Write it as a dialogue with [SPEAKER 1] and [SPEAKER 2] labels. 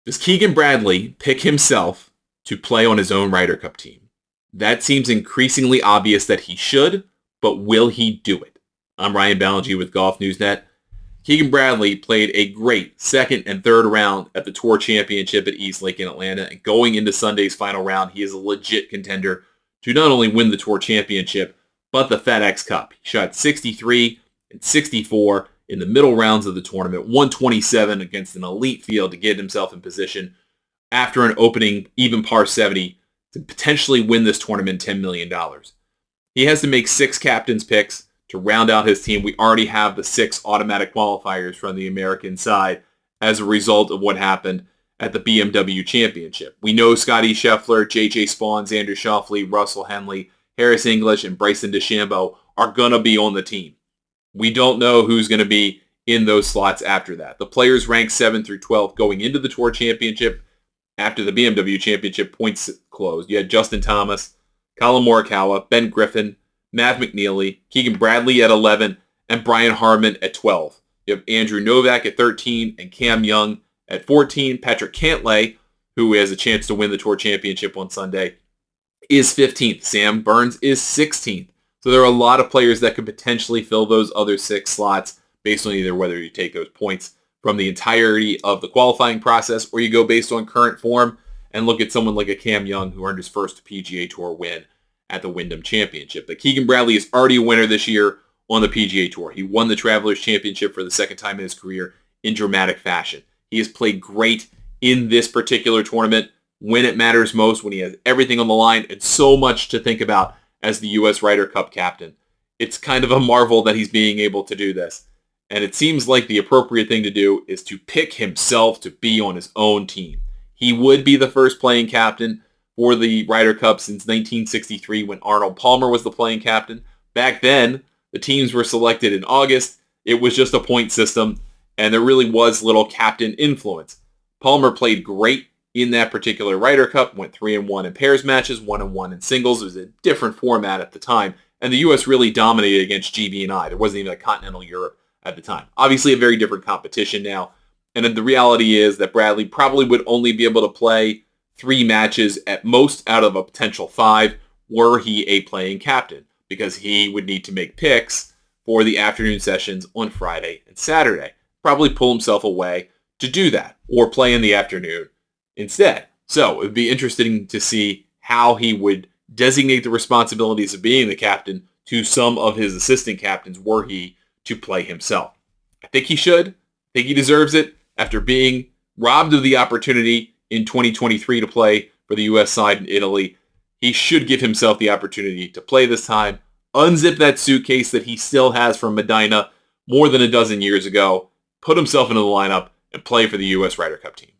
[SPEAKER 1] Does Keegan Bradley pick himself to play on his own Ryder Cup team? That seems increasingly obvious that he should, but will he do it? I'm Ryan Ballingy with Golf Newsnet. Keegan Bradley played a great second and third round at the Tour Championship at East Lake in Atlanta, and going into Sunday's final round, he is a legit contender to not only win the Tour Championship, but the FedEx Cup. He shot 63 and 64 in the middle rounds of the tournament, 127 against an elite field to get himself in position after an opening even par 70 to potentially win this tournament $10 million. He has to make 6 captain's picks to round out his team. We already have the 6 automatic qualifiers from the American side as a result of what happened at the BMW Championship. We know Scotty Scheffler, J.J. Spawn, Xander Schauffele, Russell Henley, Harris English, and Bryson DeChambeau are going to be on the team. We don't know who's going to be in those slots after that. The players ranked 7 through 12 going into the Tour Championship. After the BMW Championship, points closed. You had Justin Thomas, Colin Morikawa, Ben Griffin, Matt McNeely, Keegan Bradley at 11, and Brian Harman at 12. You have Andrew Novak at 13 and Cam Young at 14. Patrick Cantlay, who has a chance to win the Tour Championship on Sunday, is 15th. Sam Burns is 16th. So there are a lot of players that could potentially fill those other 6 slots based on either whether you take those points from the entirety of the qualifying process or you go based on current form and look at someone like a Cam Young who earned his first PGA Tour win at the Wyndham Championship. But Keegan Bradley is already a winner this year on the PGA Tour. He won the Travelers Championship for the second time in his career in dramatic fashion. He has played great in this particular tournament when it matters most, when he has everything on the line and so much to think about as the US Ryder Cup captain. It's kind of a marvel that he's being able to do this. And it seems like the appropriate thing to do is to pick himself to be on his own team. He would be the first playing captain for the Ryder Cup since 1963 when Arnold Palmer was the playing captain. Back then, the teams were selected in August. It was just a point system, and there really was little captain influence. Palmer played great in that particular Ryder Cup, went 3-1 in pairs matches, 1-1 in singles. It was a different format at the time, and the U.S. really dominated against GB&I. There wasn't even a continental Europe at the time. Obviously a very different competition now, and the reality is that Bradley probably would only be able to play 3 matches at most out of a potential 5 were he a playing captain, because he would need to make picks for the afternoon sessions on Friday and Saturday. Probably pull himself away to do that, or play in the afternoon instead. So it would be interesting to see how he would designate the responsibilities of being the captain to some of his assistant captains were he to play himself. I think he should. I think he deserves it after being robbed of the opportunity in 2023 to play for the U.S. side in Italy. He should give himself the opportunity to play this time, unzip that suitcase that he still has from Medina more than a dozen years ago, put himself into the lineup, and play for the U.S. Ryder Cup team.